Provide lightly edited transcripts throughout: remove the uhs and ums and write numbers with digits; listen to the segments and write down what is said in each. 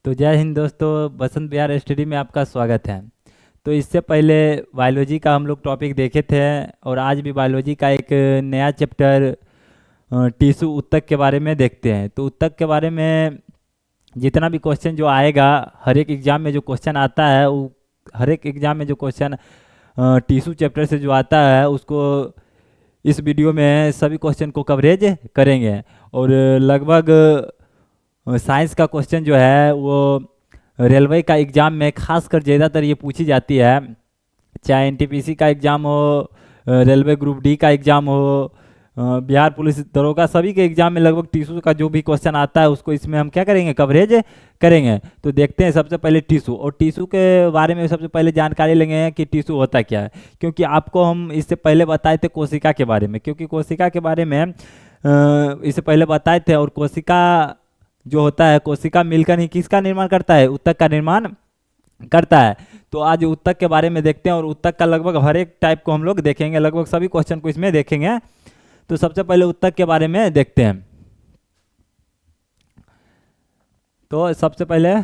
तो जय हिंद दोस्तों, बसंत विहार स्टडी में आपका स्वागत है। तो इससे पहले बायोलॉजी का हम लोग टॉपिक देखे थे और आज भी बायोलॉजी का एक नया चैप्टर टिश्यू उत्तक के बारे में देखते हैं। तो उत्तक के बारे में जितना भी क्वेश्चन जो आएगा, हर एक एग्ज़ाम में जो क्वेश्चन आता है वो हर एक एग्ज़ाम में जो क्वेश्चन टिश्यू चैप्टर से जो आता है उसको इस वीडियो में सभी क्वेश्चन को कवरेज करेंगे। और लगभग साइंस का क्वेश्चन जो है वो रेलवे का एग्ज़ाम में खासकर ज़्यादातर ये पूछी जाती है, चाहे एनटीपीसी का एग्ज़ाम हो, रेलवे ग्रुप डी का एग्ज़ाम हो, बिहार पुलिस दरोगा, सभी के एग्ज़ाम में लगभग टिश्यू का जो भी क्वेश्चन आता है उसको इसमें हम क्या करेंगे, कवरेज करेंगे। तो देखते हैं सबसे पहले टिश्यू, और टिश्यू के बारे में सबसे पहले जानकारी लेंगे कि टिश्यू होता क्या है। क्योंकि आपको हम इससे पहले बताए थे कोशिका के बारे में, क्योंकि कोशिका के बारे में इससे पहले बताए थे। और कोशिका जो होता है, कोशिका मिलकर ही किसका निर्माण करता है, उत्तक का निर्माण करता है। तो आज उत्तक के बारे में देखते हैं और उत्तक का लगभग हर एक टाइप को हम लोग देखेंगे, लगभग सभी क्वेश्चन को इसमें देखेंगे। तो सबसे पहले उत्तक के बारे में देखते हैं। तो सबसे पहले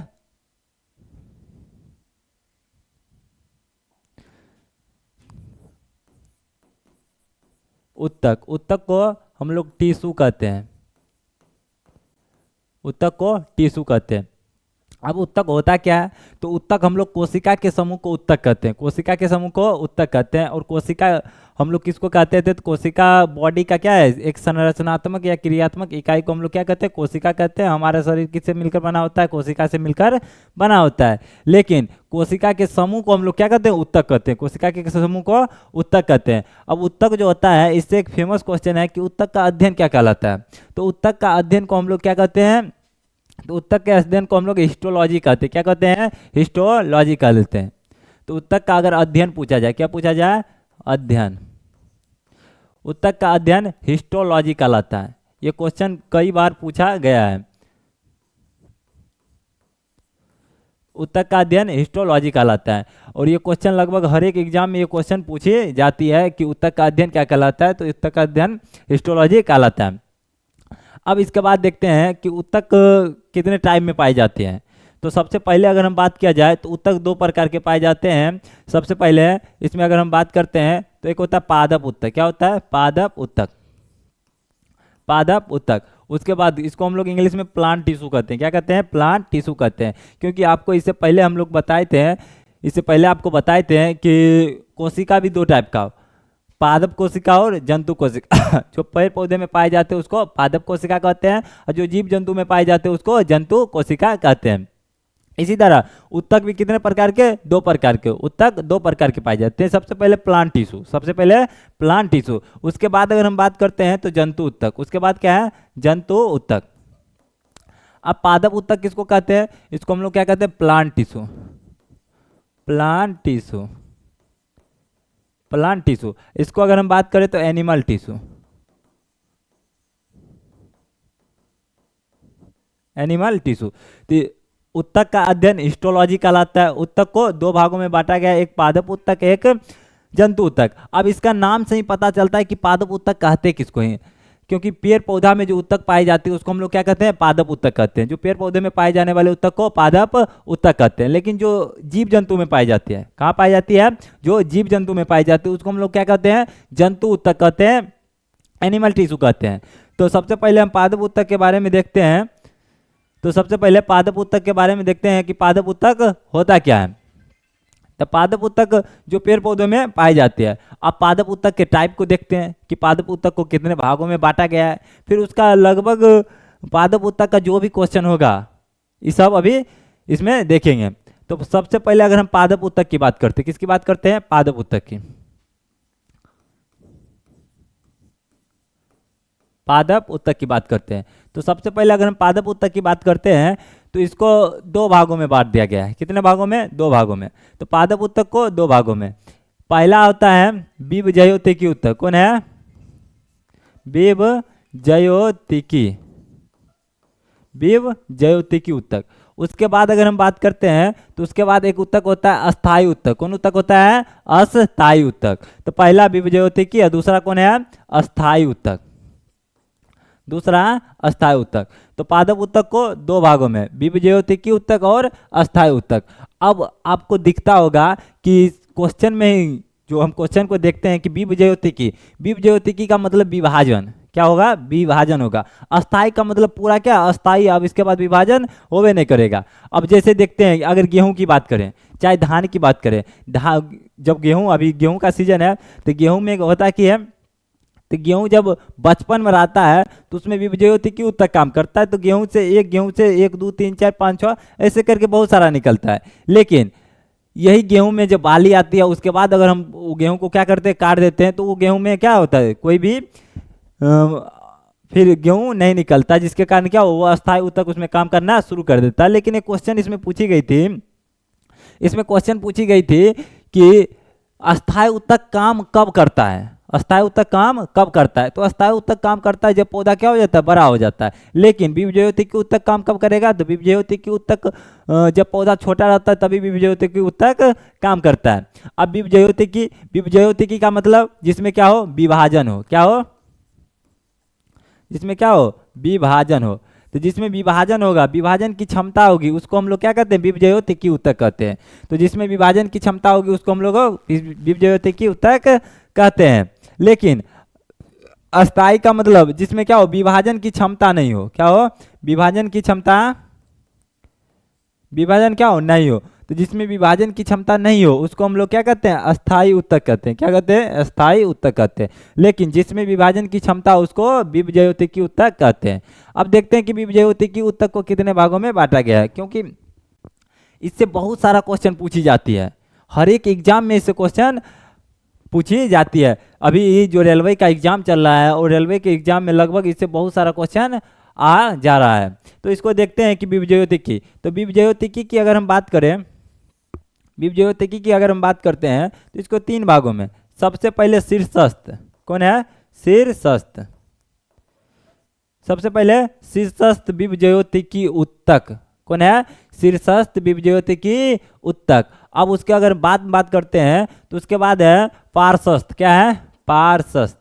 उत्तक, उत्तक को हम लोग टिश्यू कहते हैं, उत्तक को टिश्यू कहते हैं। अब उत्तक होता क्या है, तो उत्तक हम लोग कोशिका के समूह को उत्तक कहते हैं, कोशिका के समूह को उत्तक कहते हैं। और कोशिका हम लोग किसको कहते थे, तो कोशिका बॉडी का क्या है, एक संरचनात्मक या क्रियात्मक इकाई को हम लोग क्या कहते हैं, कोशिका कहते हैं। हमारा शरीर किससे मिलकर बना होता है, कोशिका से मिलकर बना होता है। लेकिन कोशिका के समूह को हम लोग क्या कहते हैं, उत्तक कहते हैं, कोशिका के समूह को उत्तक कहते हैं। अब उत्तक जो होता है, इससे एक फेमस क्वेश्चन है कि उत्तक का अध्ययन क्या कहलाता है। तो उत्तक का अध्ययन को हम लोग क्या कहते हैं, तो उत्तक के अध्ययन को हम लोग हिस्टोलॉजी कहते हैं। क्या कहते हैं, हिस्टोलॉजी कह लेते हैं। तो उत्तक का अगर अध्ययन पूछा जाए, क्या पूछा जाए, अध्ययन, उत्तक का अध्ययन हिस्टोलॉजी कहलाता है। ये क्वेश्चन कई बार पूछा गया है, उत्तक का अध्ययन हिस्टोलॉजी कहलाता है। और ये क्वेश्चन लगभग हर एक एग्जाम में ये क्वेश्चन पूछी जाती है कि उत्तक का अध्ययन क्या कहलाता है, तो उत्तक का अध्ययन हिस्टोलॉजी कहलाता है। अब इसके बाद देखते हैं कि उत्तक कितने टाइप में पाए जाते हैं। तो सबसे पहले अगर हम बात किया जाए तो उत्तक दो प्रकार के पाए जाते हैं। सबसे पहले इसमें अगर हम बात करते हैं तो एक होता है पादप उत्तक। क्या होता है, पादप उत्तक, पादप उत्तक। उसके बाद इसको हम लोग इंग्लिश में प्लांट टिश्यू कहते हैं। क्या कहते हैं, प्लांट टिश्यू कहते हैं। क्योंकि आपको इससे पहले हम लोग बताए थे, इससे पहले आपको बताए थे कि कोशिका भी दो टाइप का, पादप कोशिका और जंतु कोशिका। जो पेड़ पौधे में पाए जाते हैं उसको पादप कोशिका कहते हैं, और जो जीव जंतु में पाए जाते हैं उसको जंतु कोशिका कहते हैं। इसी तरह उत्तक भी कितने प्रकार के, दो प्रकार के, उत्तक दो प्रकार के पाए जाते हैं। सबसे पहले प्लांट टिश्यू, सबसे पहले प्लांट टिश्यू। उसके बाद अगर हम बात करते हैं तो जंतु उत्तक, उसके बाद क्या है, जंतु उत्तक। अब पादप उत्तक किसको कहते हैं, इसको हम लोग क्या कहते हैं, plant tissue, plant tissue, plant tissue. इसको अगर हम बात करें तो एनिमल टिश्यू, एनिमल टिश्यू। तो उत्तक का अध्ययन हिस्टोलॉजी कहलाता है। उत्तक को दो भागों में बांटा गया, एक पादप उत्तक, एक जंतु उत्तक। अब इसका नाम से ही पता चलता है कि पादप उत्तक कहते किसको हैं, क्योंकि पेड़ पौधा में जो उत्तक पाई जाती है उसको हम लोग क्या कहते हैं, पादप उत्तक कहते हैं। जो पेड़ पौधे में पाए जाने वाले उत्तक को पादप उत्तक कहते हैं। लेकिन जो जीव जंतु में पाई जाती है, कहाँ पाई जाती है, जो जीव जंतु में पाई जाती है उसको हम लोग क्या कहते हैं, जंतु उत्तक कहते हैं, एनिमल टिश्यू कहते हैं। तो सबसे पहले हम पादप उत्तक के बारे में देखते हैं। तो सबसे पहले पादप उत्तक के बारे में देखते हैं कि पादप उत्तक होता क्या है। तो पादप उत्तक जो पेड़ पौधों में पाए जाते हैं। अब पादप उत्तक के टाइप को देखते हैं कि पादप उत्तक को कितने भागों में बांटा गया है। फिर उसका लगभग पादप उत्तक का जो भी क्वेश्चन होगा ये सब अभी इसमें देखेंगे। तो सबसे पहले अगर हम पादप उत्तक की बात करते हैं, किसकी बात करते हैं, पादप उत्तक की, पादप उत्तक की बात करते हैं। तो सबसे पहले अगर हम पादप उत्तक की बात करते हैं तो इसको दो भागों में बांट दिया गया है। कितने भागों में, दो भागों में। तो पादप उत्तक को दो भागों में, पहला होता है विभजयोतिकी उत्तक। कौन है, विभजयोतिकी, विभजयोतिकी उत्तक। उसके बाद अगर हम बात करते हैं तो उसके बाद एक उत्तक होता है अस्थायी उत्तक। कौन उत्तक होता है, अस्थायी उत्तक। तो पहला विभजयोतिकी और दूसरा कौन है, अस्थायी उत्तक, दूसरा अस्थायी उत्तक। तो पादप उत्तक को दो भागों में, विभज्योतिकी उत्तक और अस्थायी उत्तक। अब आपको दिखता होगा कि क्वेश्चन में ही जो हम क्वेश्चन को देखते हैं कि विभज्योतिकी, विभज्योतिकी का मतलब विभाजन, क्या होगा, विभाजन होगा। अस्थाई का मतलब पूरा क्या, अस्थाई, अब इसके बाद विभाजन होवे नहीं करेगा। अब जैसे देखते हैं अगर गेहूं की बात करें, चाहे धान की बात करें, जब गेहूं, अभी गेहूं का सीजन है, तो गेहूं में होता कि है, तो गेहूं जब बचपन में रहता है तो उसमें विभज्योतिकी उत्तक काम करता है। तो गेहूं से 1, 2, 3, 4, 5, 6 ऐसे करके बहुत सारा निकलता है। लेकिन यही गेहूं में जब बाली आती है, उसके बाद अगर हम गेहूं को क्या करते हैं, काट देते हैं, तो वो गेहूं में क्या होता है, कोई भी फिर गेहूं नहीं निकलता, जिसके कारण क्या वो अस्थायी उत्तक उसमें काम करना शुरू कर देता है। लेकिन एक क्वेश्चन इसमें पूछी गई थी, इसमें क्वेश्चन पूछी गई थी कि अस्थायी उत्तक काम कब करता है, अस्थायी उत्तक काम कब करता है। तो अस्थायी उत्तक काम करता है जब पौधा क्या हो जाता है, बड़ा हो जाता है। लेकिन विभज्योतिकी उत्तक काम कब करेगा, तो विभज्योतिकी उत्तक जब पौधा छोटा रहता है तभी विभज्योतिकी उत्तक काम करता है। अब विभज्योतिकी का मतलब जिसमें क्या हो, विभाजन हो, क्या हो, जिसमें क्या हो, विभाजन हो। तो जिसमें विभाजन होगा, विभाजन की क्षमता होगी, उसको हम लोग क्या कहते हैं, विभज्योतिकी उत्तक कहते हैं। तो जिसमें विभाजन की क्षमता होगी उसको हम लोग विभज्योतिकी उत्तक कहते हैं। लेकिन अस्थाई का मतलब जिसमें क्या हो, विभाजन की क्षमता नहीं हो, क्या हो, विभाजन की क्षमता, विभाजन क्या हो, नहीं हो। तो जिसमें विभाजन की क्षमता नहीं हो उसको हम लोग क्या कहते हैं, अस्थायी उत्तक कहते हैं, क्या कहते हैं, अस्थायी उत्तक कहते हैं। लेकिन जिसमें विभाजन की क्षमता उसको विभज्योतिकी उत्तक कहते हैं। अब देखते हैं कि विभज्योतिकी उत्तक को कितने भागों में बांटा गया है, क्योंकि इससे बहुत सारा क्वेश्चन पूछी जाती है, हर एक एग्जाम में इससे क्वेश्चन पूछी जाती है। अभी जो रेलवे का एग्जाम चल रहा है और रेलवे के एग्जाम में लगभग इससे बहुत सारा क्वेश्चन आ जा रहा है। तो इसको देखते हैं कि विभज्योतिकी, तो विभज्योतिकी की अगर हम बात करें, विभज्योतिकी की अगर हम बात करते हैं तो इसको तीन भागों में, सबसे पहले शीर्षस्थ, कौन है, शीर्षस्थ, सबसे पहले शीर्षस्थ विभज्योतिकी उत्तक, कौन है, शीर्षस्थ विभज्योतिकी उत्तक। अब उसके अगर बात करते हैं तो उसके बाद है पार्श्वस्थ, क्या है, पार्श्वस्थ,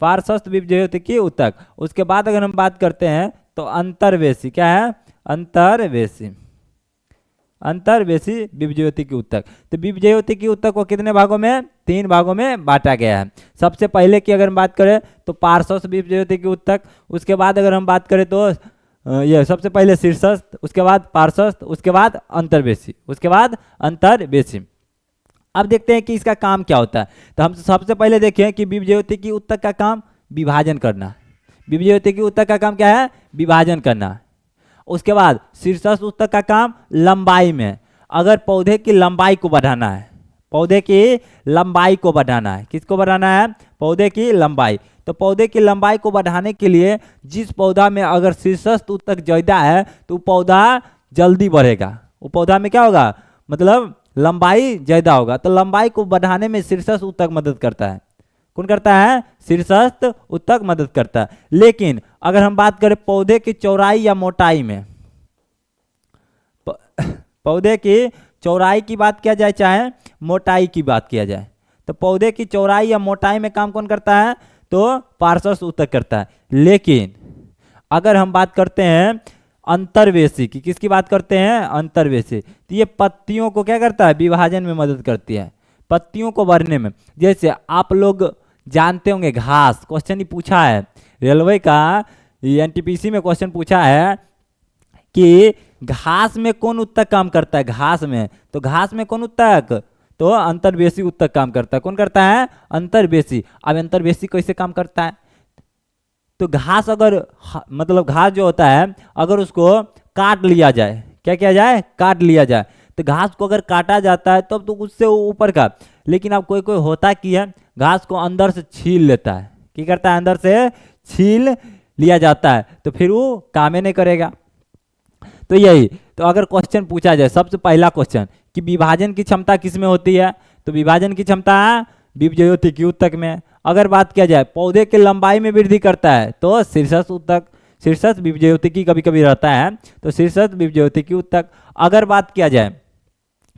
पार्श्वस्थ विभज्योतिकी उत्तक। उसके बाद अगर हम बात करते हैं तो अंतर्वेशी, क्या है, अंतर्वेशी, अंतर्वेशी विभज्योतिकी उत्तक। तो विभज्योतिकी उत्तक को कितने भागों में, तीन भागों में बांटा गया है। सबसे पहले की अगर हम बात करें तो पार्श्वस्थ विभज्योतिकी उत्तक, उसके बाद अगर हम बात करें तो ये सबसे पहले शीर्षस्थ, उसके बाद पार्श्वस्थ, उसके बाद अंतर्वेशी, उसके बाद अंतर्वेशी। अब देखते हैं कि इसका काम क्या होता है। तो हम सबसे पहले देखें कि विभज्योतिकी उत्तक का काम विभाजन करना, विभज्योतिकी उत्तक का काम क्या है, विभाजन करना। उसके बाद शीर्षस्थ उत्तक का काम लंबाई में, अगर पौधे की लंबाई को बढ़ाना है, पौधे की लंबाई को बढ़ाना है, किसको बढ़ाना है, पौधे की लंबाई। तो पौधे की लंबाई को बढ़ाने के लिए जिस पौधा में अगर शीर्षस्थ उत्तक ज्यादा है तो पौधा जल्दी बढ़ेगा, वो पौधा में क्या होगा, मतलब लंबाई ज्यादा होगा। तो लंबाई को बढ़ाने में शीर्षस्थ उत्तक मदद करता है, कौन करता है, शीर्षस्थ उत्तक मदद करता है। लेकिन अगर हम बात करें पौधे की चौड़ाई या मोटाई में, पौधे की चौड़ाई की बात किया जाए चाहे मोटाई की बात किया जाए, तो पौधे की चौड़ाई या मोटाई में काम कौन करता है, तो पार्श्वस्थ उत्तक करता है। लेकिन अगर हम बात करते हैं अंतर्वेशी की, किसकी बात करते हैं, अंतर्वेशी, तो ये पत्तियों को क्या करता है, विभाजन में मदद करती है, पत्तियों को बढ़ने में। जैसे आप लोग जानते होंगे घास, क्वेश्चन ही पूछा है रेलवे का, एनटीपीसी में क्वेश्चन पूछा है कि घास में कौन उत्तक काम करता है, घास में, तो घास में कौन उत्तक, तो अंतर्वेशी उत्तक काम करता है, कौन करता है, अंतर्वेशी। अब अंतर्वेशी कैसे काम करता है, तो घास अगर मतलब घास जो होता है अगर उसको काट लिया जाए, क्या किया जाए, काट लिया जाए, तो घास को अगर काटा जाता है तब तो उससे ऊपर का, लेकिन अब कोई कोई होता कि है घास को अंदर से छील लेता है, क्या करता है, अंदर से छील लिया जाता है, तो फिर वो काम ही नहीं करेगा। तो यही, तो अगर क्वेश्चन पूछा जाए सबसे पहला क्वेश्चन कि विभाजन की क्षमता किस में होती है, तो विभाजन की क्षमता विभज्योतिकी उत्तक में। अगर बात किया जाए पौधे की लंबाई में वृद्धि करता है तो शीर्षस्थ उत्तक, शीर्षस्थ विभज्योतिकी कभी कभी रहता है तो शीर्षस्थ विभज्योतिकी उत्तक। अगर बात किया जाए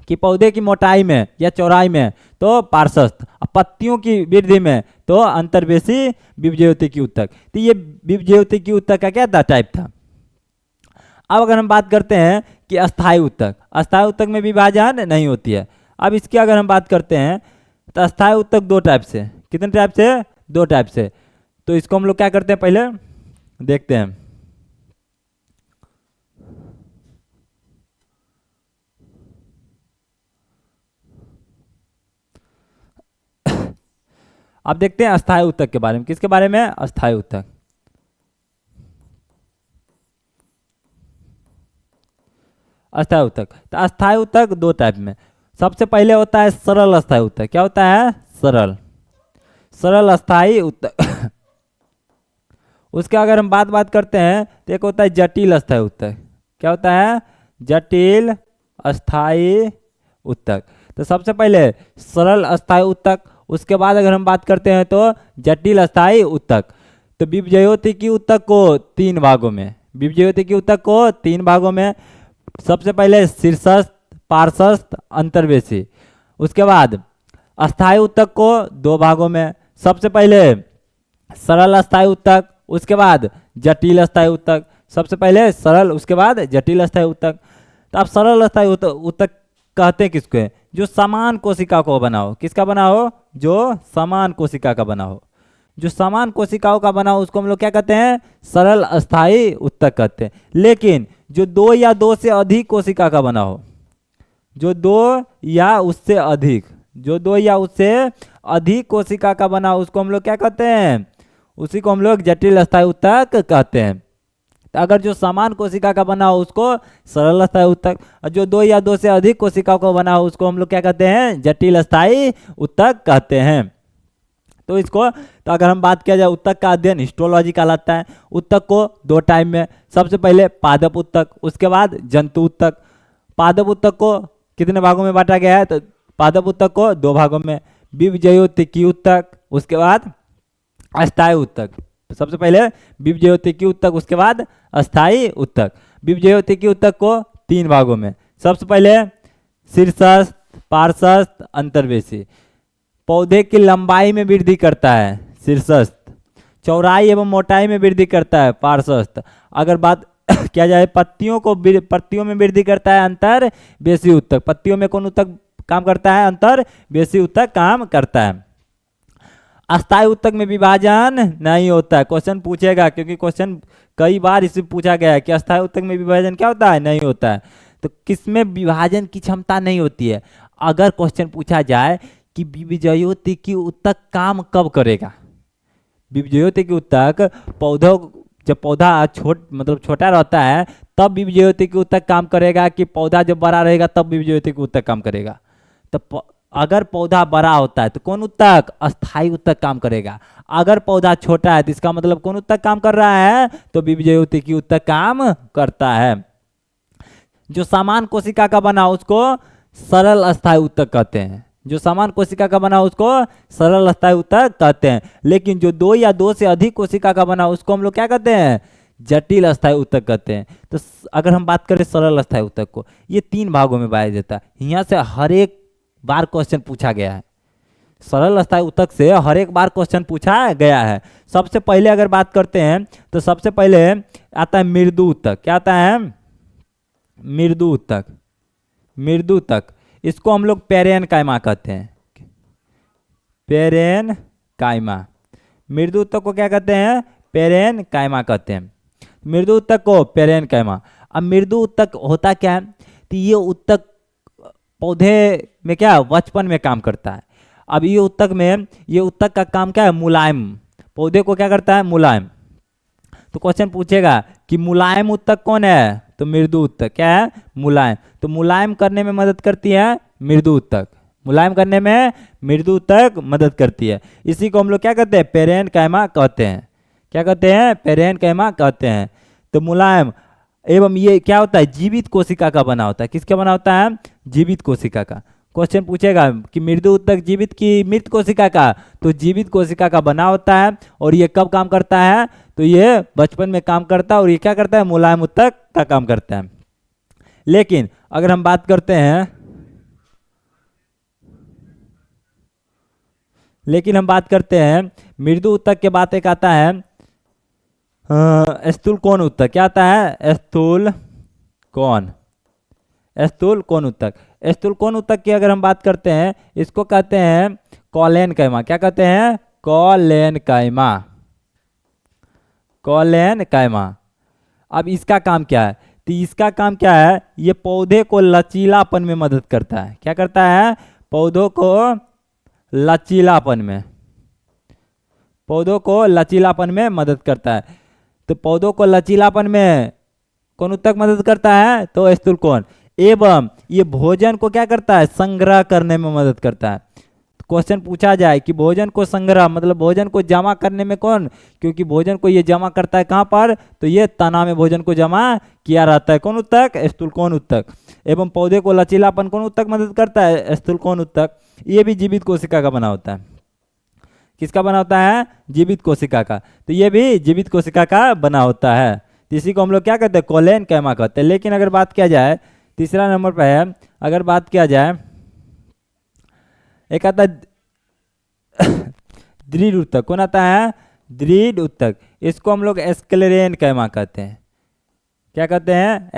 कि पौधे की मोटाई में या चौड़ाई में तो पार्श्वस्थ, पत्तियों की वृद्धि में तो अंतर्वेशी विभज्योतिकी ऊतक। तो ये विभज्योतिकी ऊतक का क्या था, टाइप था। अब अगर हम बात करते हैं कि अस्थायी ऊतक, अस्थायी ऊतक में विभाजन नहीं होती है। अब इसकी अगर हम बात करते हैं तो अस्थायी ऊतक दो टाइप से, कितने टाइप से, दो टाइप से। तो इसको हम लोग क्या करते हैं, पहले देखते हैं। अब देखते हैं अस्थायी ऊतक के बारे में। किसके बारे में, अस्थायी ऊतक। अस्थायी ऊतक, तो अस्थायी ऊतक दो टाइप में। सबसे पहले होता है सरल अस्थायी ऊतक। क्या होता है, सरल, सरल अस्थायी ऊतक। उसके अगर हम बात करते हैं तो एक होता है जटिल अस्थायी ऊतक। क्या होता है, जटिल अस्थायी ऊतक। तो सबसे पहले सरल अस्थायी ऊतक, उसके बाद अगर हम बात करते हैं तो जटिल अस्थायी ऊतक। तो विभज्योतिकी ऊतक को तीन भागों में, विभज्योतिकी ऊतक को तीन भागों में, सबसे पहले शीर्षस्थ, पार्श्वस्थ, अंतर्वेशी। उसके बाद अस्थायी ऊतक को दो भागों में, सबसे पहले सरल अस्थायी ऊतक, उसके बाद जटिल अस्थायी ऊतक। सबसे पहले सरल, उसके बाद जटिल अस्थायी ऊतक। तो आप सरल अस्थायी ऊतक कहते हैं किसको है, जो समान कोशिका को बना हो। किसका बना हो, जो समान कोशिका का बना हो। जो समान कोशिकाओं का बना हो उसको हम लोग क्या कहते हैं, सरल अस्थायी ऊतक कहते हैं। लेकिन जो दो या दो से अधिक कोशिका का बना हो, जो दो या उससे अधिक, जो दो या उससे अधिक कोशिका का बना हो उसको हम लोग क्या कहते हैं, उसी को हम लोग जटिल अस्थायी ऊतक कहते हैं। तो अगर जो समान कोशिका का बना हो उसको सरल अस्थायी ऊतक, और जो दो या दो से अधिक कोशिका को बना हो उसको हम लोग क्या कहते हैं, जटिल अस्थायी ऊतक कहते हैं। तो इसको, तो अगर हम बात किया जाए ऊतक का अध्ययन हिस्टोलॉजी कहलाता है। ऊतक को दो टाइम में, सबसे पहले पादप ऊतक, उसके बाद जंतु ऊतक। पादप ऊतक को कितने भागों में बांटा गया है, तो पादप ऊतक को दो भागों में, विभज्योतिकी ऊतक, उसके बाद अस्थायी ऊतक। सबसे पहले विभज्योतिकी ऊतक, उसके बाद अस्थायी ऊतक। विभज्योतिकी ऊतक को तीन भागों में, सबसे पहले शीर्षस्थ, पार्श्वस्थ, अंतर्वेशी। पौधे की लंबाई में वृद्धि करता है शीर्षस्थ, चौड़ाई एवं मोटाई में वृद्धि करता है पार्श्वस्थ। अगर बात किया जाए पत्तियों को, पत्तियों में वृद्धि करता है अंतर्वेशी ऊतक। पत्तियों में कौन ऊतक काम करता है, अंतर्वेशी ऊतक काम करता है। अस्थायी ऊतक में विभाजन नहीं होता है। क्वेश्चन पूछेगा, क्योंकि क्वेश्चन कई बार इससे पूछा गया है कि अस्थायी ऊतक में विभाजन क्या होता है, नहीं होता है। तो किसमें विभाजन की क्षमता नहीं होती है। अगर क्वेश्चन पूछा जाए कि विभज्योतिकी ऊतक काम कब करेगा, विभज्योतिकी ऊतक पौधों, जब पौधा मतलब छोटा रहता है तब विभज्योतिकी ऊतक काम करेगा, कि पौधा जब बड़ा रहेगा तब विभज्योतिकी ऊतक काम करेगा। तो अगर पौधा बड़ा होता है तो कौन ऊतक, अस्थायी ऊतक काम करेगा। अगर पौधा छोटा है तो इसका मतलब कौन ऊतक काम कर रहा है, तो विभज्योतिकी ऊतक काम करता है। जो समान कोशिका का बना उसको सरल अस्थायी ऊतक कहते हैं। जो समान कोशिका का बना उसको सरल अस्थायी ऊतक कहते हैं। लेकिन जो दो या दो से अधिक कोशिका का बना उसको हम लोग क्या कहते हैं, जटिल अस्थायी ऊतक कहते हैं। तो अगर हम बात करें सरल अस्थायी ऊतक को, ये तीन भागों में बांटा जाता है। यहाँ से हर एक बार क्वेश्चन पूछा गया है, सरल अस्थायी ऊतक से हर एक बार क्वेश्चन पूछा गया है। सबसे पहले अगर बात करते हैं तो सबसे पहले आता है मृदु ऊतक। क्या आता है, मृदु ऊतक। मृदु ऊतक, इसको हम लोग पेरेनकाइमा कहते हैं, पेरेनकाइमा। मृदु ऊतक को क्या कहते हैं, पेरेनकाइमा कहते हैं। मृदु ऊतक को पेरेनकाइमा। अब मृदु ऊतक होता क्या है, तो ये ऊतक पौधे में क्या बचपन में काम करता है। अब ये ऊतक में, ये ऊतक का काम क्या है, मुलायम, पौधे को क्या करता है, मुलायम। तो क्वेश्चन पूछेगा कि मुलायम ऊतक कौन है, तो मृदु ऊतक। क्या है, मुलायम। तो मुलायम करने में मदद करती है मृदु ऊतक, मुलायम करने में मृदु ऊतक मदद करती है। इसी को हम लोग क्या कहते हैं, पेरेनकाइमा कहते हैं। क्या कहते हैं, पेरेनकाइमा कहते हैं। तो मुलायम एवं ये क्या होता है, जीवित कोशिका का बना होता है। किसका बना होता है, जीवित कोशिका का। क्वेश्चन पूछेगा कि मृदु ऊतक जीवित की मृत कोशिका का, तो जीवित कोशिका का बना होता है। और ये कब काम करता है, तो ये बचपन में काम करता है। और ये क्या करता है, मुलायम ऊतक का काम करता है। लेकिन अगर हम बात करते हैं लेकिन हम बात करते हैं मृदु ऊतक के बात एक आता है स्थूल कोण ऊतक। क्या आता है? स्थूल कोण ऊतक। स्थूल कोण ऊतक की अगर हम बात करते हैं, इसको कहते हैं कॉलेनकाइमा। क्या कहते हैं? कॉलेनकाइमा। अब इसका काम क्या है? तो इसका काम क्या है? ये पौधे को लचीलापन में मदद करता है। क्या करता है? पौधों को लचीलापन में मदद करता है। तो पौधों को लचीलापन में कौन ऊतक मदद करता है? तो स्थूल कोण। एवं ये भोजन को क्या करता है? संग्रह करने में मदद करता है। क्वेश्चन पूछा जाए कि भोजन को संग्रह मतलब भोजन को जमा करने में कौन, क्योंकि भोजन को ये जमा करता है कहाँ पर? तो ये तना में भोजन को जमा किया रहता है। कौन ऊतक? स्थूल कोण ऊतक। एवं पौधे को लचीलापन कौन ऊतक मदद करता है? स्थूल कोण ऊतक। ये भी जीवित कोशिका का बना होता है। किसका बना होता है? जीवित कोशिका का। तो ये भी जीवित कोशिका का बना होता है। तो इसी को हम लोग क्या कहते हैं? कॉलेनकाइमा कहते हैं। लेकिन अगर बात किया जाए, तीसरा नंबर पर है, अगर बात किया जाए, एक आता है दृढ़ ऊतक। कौन आता है? दृढ़ ऊतक। इसको हम लोग स्क्लेरेनकाइमा कहते हैं। क्या कहते हैं?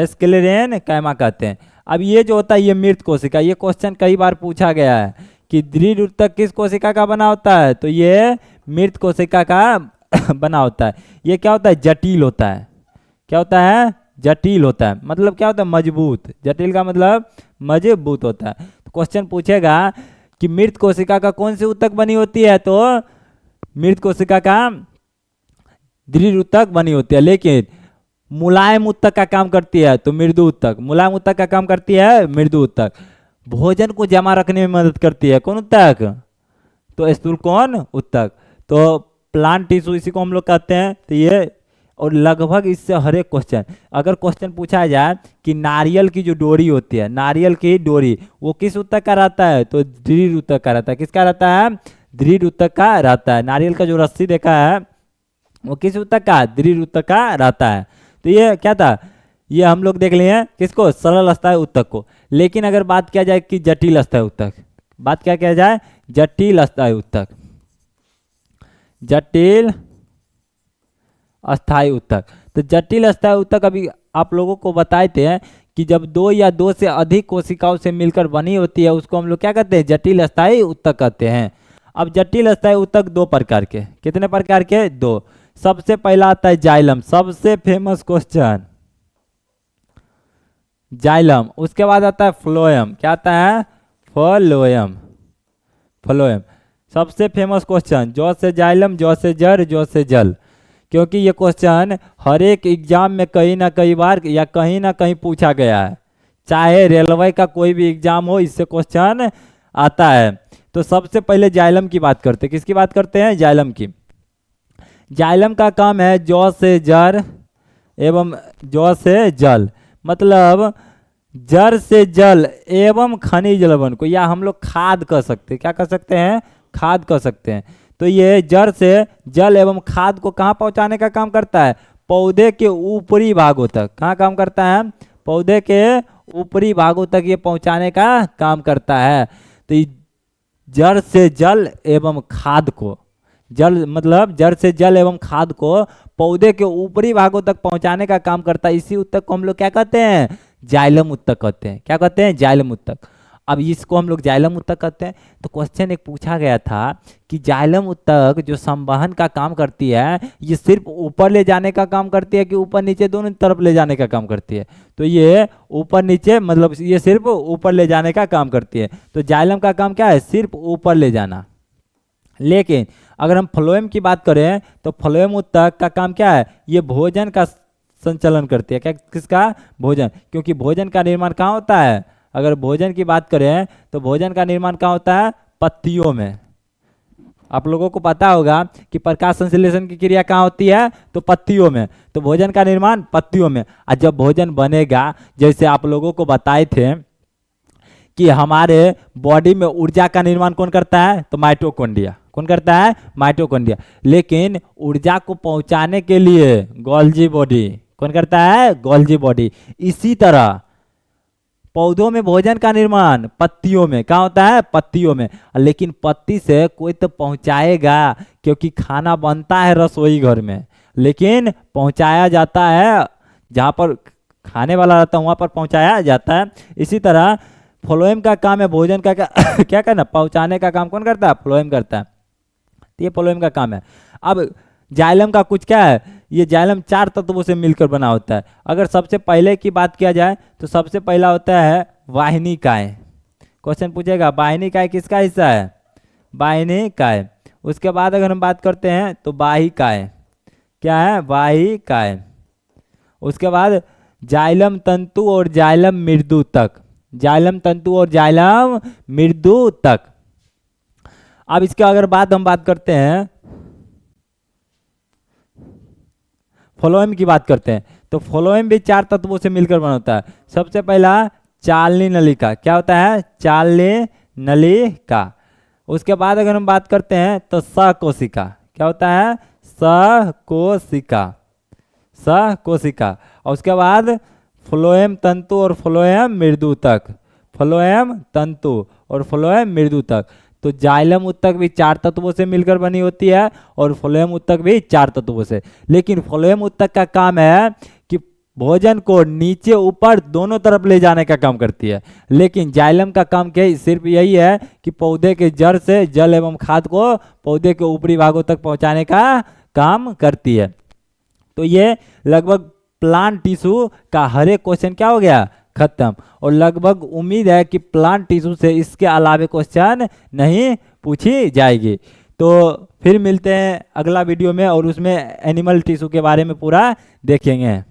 स्क्लेरेनकाइमा कहते हैं। अब ये जो होता है ये मृत कोशिका, ये क्वेश्चन कई बार पूछा गया है कि दृढ़ ऊतक किस कोशिका का बना होता है? तो ये मृत कोशिका का बना होता है। ये क्या होता है? जटिल होता है। क्या होता है? जटिल होता है। मतलब क्या होता है? मजबूत। जटिल का मतलब मजबूत होता है। तो क्वेश्चन पूछेगा कि मृत कोशिका का कौन सी ऊतक बनी होती है? तो मृत कोशिका का दृढ़ ऊतक बनी होती है। लेकिन मुलायम ऊतक का काम करती है तो मृदु ऊतक। मुलायम ऊतक का काम करती है मृदु ऊतक। भोजन को जमा रखने में मदद करती है कौन ऊतक? तो स्थूल कोण ऊतक। तो प्लांट टिश्यू इसी को हम लोग कहते हैं। तो ये और लगभग इससे हर एक क्वेश्चन, अगर क्वेश्चन पूछा जाए कि नारियल की जो डोरी होती है, नारियल की डोरी, वो किस ऊतक का रहता है? तो दृढ़ ऊतक का रहता है। किसका रहता है? दृढ़ ऊतक का रहता है। नारियल का जो रस्सी देखा है वो किस ऊतक का? दृढ़ ऊतक का रहता है। तो ये क्या था? ये हम लोग देख लिए हैं किसको? सरल स्थायी ऊतक को। लेकिन अगर बात किया जाए कि जटिल स्थायी ऊतक, बात क्या किया जाए? जटिल स्थायी ऊतक। जटिल अस्थायी ऊतक। तो जटिल अस्थायी ऊतक अभी आप लोगों को बताए थे कि जब दो या दो से अधिक कोशिकाओं से मिलकर बनी होती है उसको हम लोग क्या कहते हैं? जटिल अस्थायी ऊतक कहते हैं। अब जटिल अस्थायी ऊतक दो प्रकार के। कितने प्रकार के? दो। सबसे पहला आता है जाइलम, सबसे फेमस क्वेश्चन जाइलम। उसके बाद आता है फ्लोएम। क्या आता है? फ्लोएम। सबसे फेमस क्वेश्चन, जौ से जाइलम, जौ से जड़, जौ से जल। क्योंकि ये क्वेश्चन हर एक एग्जाम में कहीं ना कई बार या कहीं ना कहीं पूछा गया है। चाहे रेलवे का कोई भी एग्जाम हो, इससे क्वेश्चन आता है। तो सबसे पहले जाइलम की बात करते हैं। किसकी बात करते हैं? जाइलम की। जाइलम का काम है जौ से जड़ एवं जौ से जल, मतलब जड़ से जल एवं खनिज लवण को, या हम लोग खाद कह सकते हैं। क्या कह सकते हैं? खाद कह सकते हैं। तो ये जड़ से जल एवं खाद को कहाँ पहुँचाने का काम करता है? पौधे के ऊपरी भागों तक। कहाँ काम करता है? पौधे के ऊपरी भागों तक ये पहुँचाने का काम करता है। तो जड़ से जल एवं खाद को, जल मतलब जड़ से जल एवं खाद को पौधे के ऊपरी भागों तक पहुंचाने का काम करता है। इसी ऊतक को हम लोग क्या कहते हैं? जाइलम ऊतक कहते हैं। क्या कहते हैं? जाइलम ऊतक। अब इसको हम लोग जाइलम ऊतक कहते हैं। तो क्वेश्चन एक पूछा गया था कि जाइलम ऊतक जो संवहन का काम करती है, ये सिर्फ ऊपर ले जाने का काम करती है कि ऊपर नीचे दोनों तरफ ले जाने का काम करती है? तो ये ऊपर नीचे, मतलब ये सिर्फ ऊपर ले जाने का काम करती है। तो जाइलम का काम क्या है? सिर्फ ऊपर ले जाना। लेकिन अगर हम फ्लोएम की बात करें तो फ्लोएम ऊतक का काम क्या है? ये भोजन का संचालन करती है। क्या? किसका? भोजन। क्योंकि भोजन का निर्माण कहाँ होता है? अगर भोजन की बात करें तो भोजन का निर्माण कहाँ होता है? पत्तियों में। आप लोगों को पता होगा कि प्रकाश संश्लेषण की क्रिया कहाँ होती है? तो पत्तियों में। तो भोजन का निर्माण पत्तियों में। और जब भोजन बनेगा, जैसे आप लोगों को बताए थे कि हमारे बॉडी में ऊर्जा का निर्माण कौन करता है? तो माइटोकॉन्ड्रिया। कौन करता है? माइटोकॉन्ड्रिया। लेकिन ऊर्जा को पहुंचाने के लिए गोल्जी बॉडी। कौन करता है? Golgi body. इसी तरह पौधों में भोजन का निर्माण पत्तियों में, कहाँ होता है? पत्तियों में। लेकिन पत्ती से कोई तो पहुंचाएगा, क्योंकि खाना बनता है रसोई घर में, लेकिन पहुंचाया जाता है जहाँ पर खाने वाला रहता है, वहाँ पर पहुंचाया जाता है। इसी तरह फ्लोएम का काम है भोजन का क्या करना? पहुंचाने का काम कौन करता है? फ्लोएम करता है। तो ये फ्लोएम का काम है। अब जाइलम का कुछ क्या है? ये जाइलम 4 तत्वों से मिलकर बना होता है। अगर सबसे पहले की बात किया जाए तो सबसे पहला होता है वाहिनिकाय। क्वेश्चन पूछेगा वाहिनिकाय किसका हिस्सा है? वाहिनिकाय। उसके बाद अगर हम बात करते हैं तो वाहिकाय, क्या है? वाहिकाय। उसके बाद जाइलम तंतु और जाइलम मृदु तक, जाइलम तंतु और जाइलम मृदु तक। अब इसके अगर हम बात करते हैं फ्लोएम की बात करते हैं, तो फ्लोएम भी 4 तत्वों से मिलकर बना होता है। सबसे पहला चालनी नलिका, क्या होता है? चालनी नलिका। उसके बाद अगर हम बात करते हैं तो सहकोशिका, क्या होता है? सहकोशिका, सहकोशिका। और उसके बाद फ्लोएम तंतु और फ्लोएम मृदु तक, फ्लोएम तंतु और फ्लोएम मृदु तक। तो जाइलम उत्तक भी 4 तत्वों से मिलकर बनी होती है और फ्लोएम उत्तक भी 4 तत्वों से। लेकिन फ्लोएम उत्तक का काम है कि भोजन को नीचे ऊपर दोनों तरफ ले जाने का काम करती है। लेकिन जाइलम का काम क्या है? सिर्फ यही है कि पौधे के जड़ से जल एवं खाद को पौधे के ऊपरी भागों तक पहुंचाने का काम करती है। तो ये लगभग प्लांट टिश्यू का हर एक क्वेश्चन क्या हो गया? खत्म। और लगभग उम्मीद है कि प्लांट टिश्यू से इसके अलावा क्वेश्चन नहीं पूछी जाएगी। तो फिर मिलते हैं अगला वीडियो में और उसमें एनिमल टिश्यू के बारे में पूरा देखेंगे।